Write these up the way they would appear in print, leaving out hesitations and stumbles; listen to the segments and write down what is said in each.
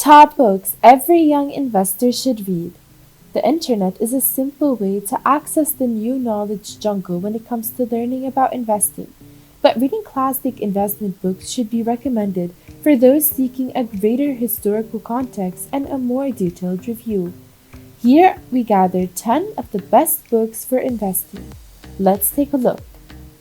Top books every young investor should read. The internet is a simple way to access the new knowledge jungle when it comes to learning about investing. But reading classic investment books should be recommended for those seeking a greater historical context and a more detailed review. Here we gathered 10 of the best books for investing. Let's take a look.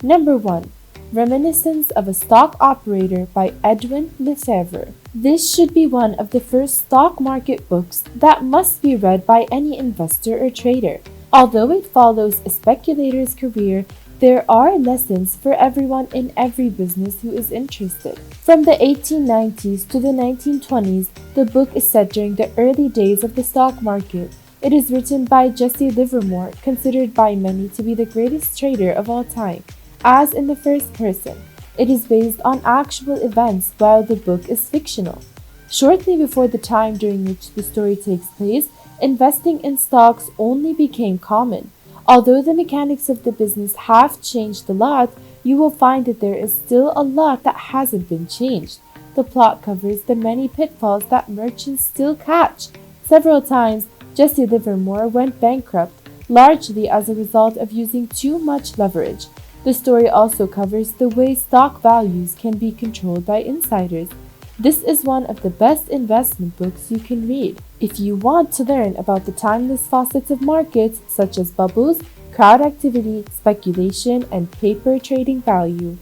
Number 1. Reminiscence of a Stock Operator by Edwin Lefebvre. This should be one of the first stock market books that must be read by any investor or trader. Although it follows a speculator's career, there are lessons for everyone in every business who is interested. From the 1890s to the 1920s, the book is set during the early days of the stock market. It is written by Jesse Livermore, considered by many to be the greatest trader of all time, as in the first person. It is based on actual events while the book is fictional. Shortly before the time during which the story takes place, investing in stocks only became common. Although the mechanics of the business have changed a lot, you will find that there is still a lot that hasn't been changed. The plot covers the many pitfalls that merchants still catch. Several times, Jesse Livermore went bankrupt, largely as a result of using too much leverage. The story also covers the way stock values can be controlled by insiders. This is one of the best investment books you can read if you want to learn about the timeless facets of markets such as bubbles, crowd activity, speculation, and paper trading value.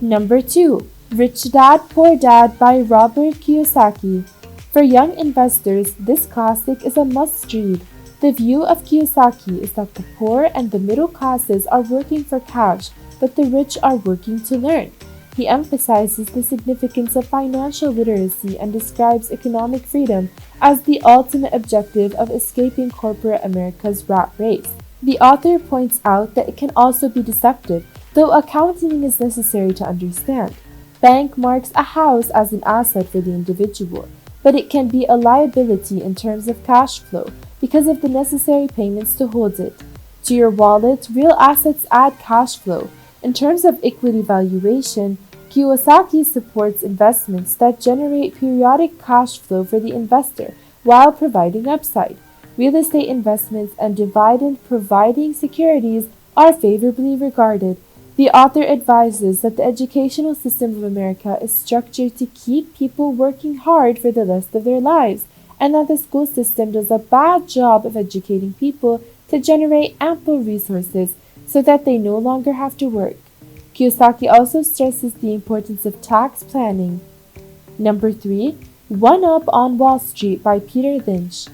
Number 2. Rich Dad Poor Dad by Robert Kiyosaki. For young investors, this classic is a must-read. The view of Kiyosaki is that the poor and the middle classes are working for cash, but the rich are working to learn. He emphasizes the significance of financial literacy and describes economic freedom as the ultimate objective of escaping corporate America's rat race. The author points out that it can also be deceptive, though accounting is necessary to understand. Bank marks a house as an asset for the individual, but it can be a liability in terms of cash flow, because of the necessary payments to hold it. To your wallet, real assets add cash flow. In terms of equity valuation, Kiyosaki supports investments that generate periodic cash flow for the investor while providing upside. Real estate investments and dividend-providing securities are favorably regarded. The author advises that the educational system of America is structured to keep people working hard for the rest of their lives, and that the school system does a bad job of educating people to generate ample resources so that they no longer have to work. Kiyosaki also stresses the importance of tax planning. Number 3. One Up on Wall Street by Peter Lynch.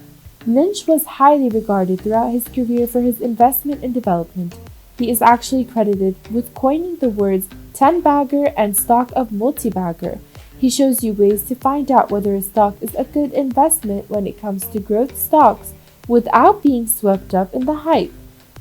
Lynch was highly regarded throughout his career for his investment and development. He is actually credited with coining the words 10-bagger and stock of multi-bagger. He shows you ways to find out whether a stock is a good investment when it comes to growth stocks without being swept up in the hype.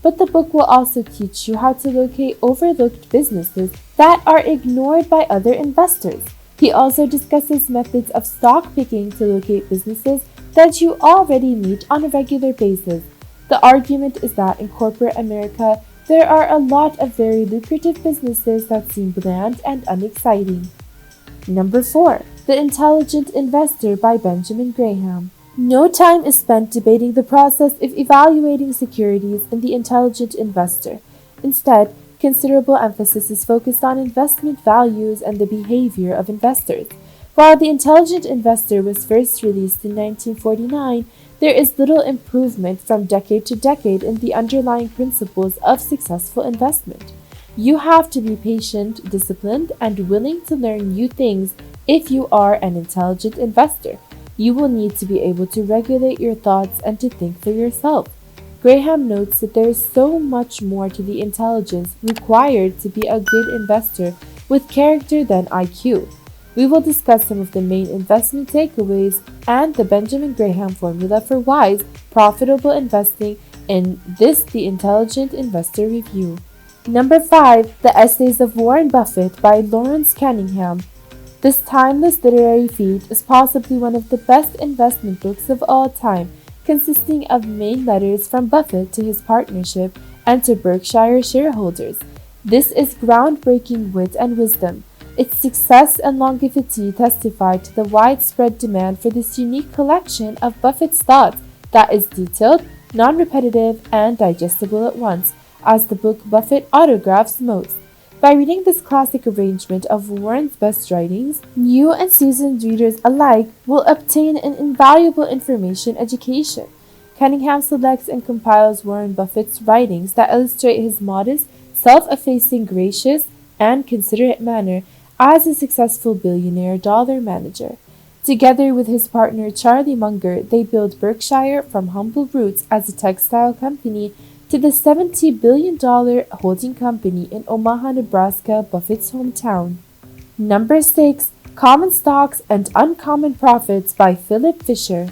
But the book will also teach you how to locate overlooked businesses that are ignored by other investors. He also discusses methods of stock picking to locate businesses that you already meet on a regular basis. The argument is that in corporate America, there are a lot of very lucrative businesses that seem bland and unexciting. Number 4. The Intelligent Investor by Benjamin Graham. No time is spent debating the process of evaluating securities in The Intelligent Investor. Instead, considerable emphasis is focused on investment values and the behavior of investors. While The Intelligent Investor was first released in 1949, there is little improvement from decade to decade in the underlying principles of successful investment. You have to be patient, disciplined, and willing to learn new things if you are an intelligent investor. You will need to be able to regulate your thoughts and to think for yourself. Graham notes that there is so much more to the intelligence required to be a good investor with character than IQ. We will discuss some of the main investment takeaways and the Benjamin Graham formula for wise, profitable investing in this The Intelligent Investor Review. Number 5. The Essays of Warren Buffett by Lawrence Cunningham. This timeless literary feat is possibly one of the best investment books of all time, consisting of main letters from Buffett to his partnership and to Berkshire shareholders. This is groundbreaking wit and wisdom. Its success and longevity testify to the widespread demand for this unique collection of Buffett's thoughts that is detailed, non-repetitive, and digestible at once, as the book Buffett autographs most. By reading this classic arrangement of Warren's best writings, new and seasoned readers alike will obtain an invaluable information education. Cunningham selects and compiles Warren Buffett's writings that illustrate his modest, self-effacing, gracious, and considerate manner as a successful billionaire dollar manager. Together with his partner Charlie Munger, they built Berkshire from humble roots as a textile company to the $70 billion holding company in Omaha, Nebraska, Buffett's hometown. Number 6. Common Stocks and Uncommon Profits by Philip Fisher.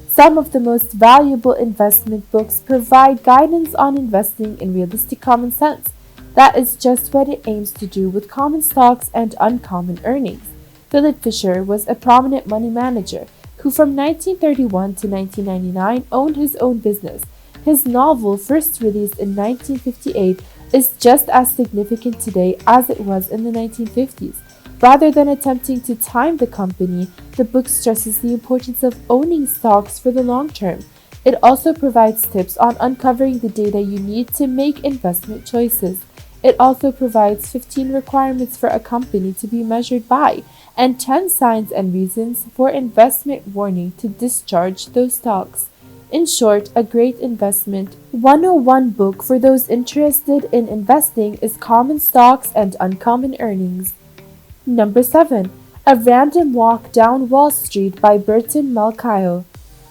Some of the most valuable investment books provide guidance on investing in realistic common sense. That is just what it aims to do with common stocks and uncommon earnings. Philip Fisher was a prominent money manager who from 1931 to 1999 owned his own business. His novel, first released in 1958, is just as significant today as it was in the 1950s. Rather than attempting to time the company, the book stresses the importance of owning stocks for the long term. It also provides tips on uncovering the data you need to make investment choices. It also provides 15 requirements for a company to be measured by and 10 signs and reasons for investment warning to discharge those stocks. In short, a great investment 101 book for those interested in investing is Common Stocks and Uncommon Earnings. Number 7. A Random Walk Down Wall Street by Burton Malkiel.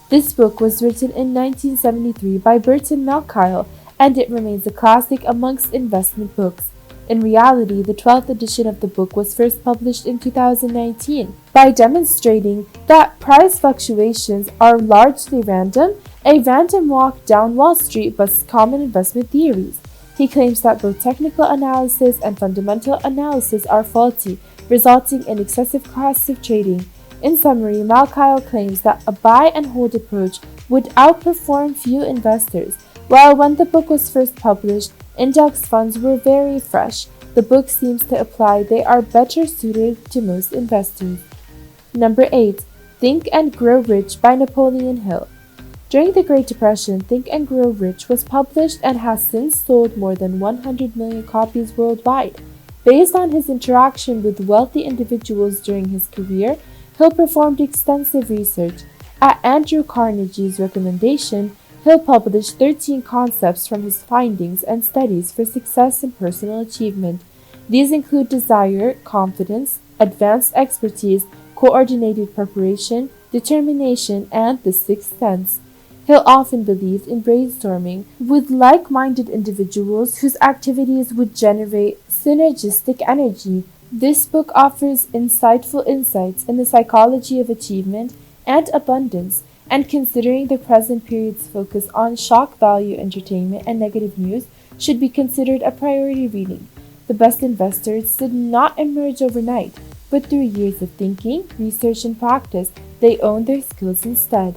This book was written in 1973 by Burton Malkiel, and it remains a classic amongst investment books. In reality, the 12th edition of the book was first published in 2019. By demonstrating that price fluctuations are largely random, a random walk down Wall Street busts common investment theories. He claims that both technical analysis and fundamental analysis are faulty, resulting in excessive costs of trading. In summary, Malkiel claims that a buy and hold approach would outperform few investors. While when the book was first published, index funds were very fresh, the book seems to imply they are better suited to most investors. Number 8. Think and Grow Rich by Napoleon Hill. During the Great Depression, Think and Grow Rich was published and has since sold more than 100 million copies worldwide. Based on his interaction with wealthy individuals during his career, Hill performed extensive research. At Andrew Carnegie's recommendation, Hill published 13 concepts from his findings and studies for success and personal achievement. These include desire, confidence, advanced expertise, coordinated preparation, determination, and the sixth sense. Hill often believed in brainstorming with like-minded individuals whose activities would generate synergistic energy. This book offers insightful insights in the psychology of achievement and abundance, and considering the present period's focus on shock value entertainment and negative news, should be considered a priority reading. The best investors did not emerge overnight, but through years of thinking, research, and practice, they own their skills instead.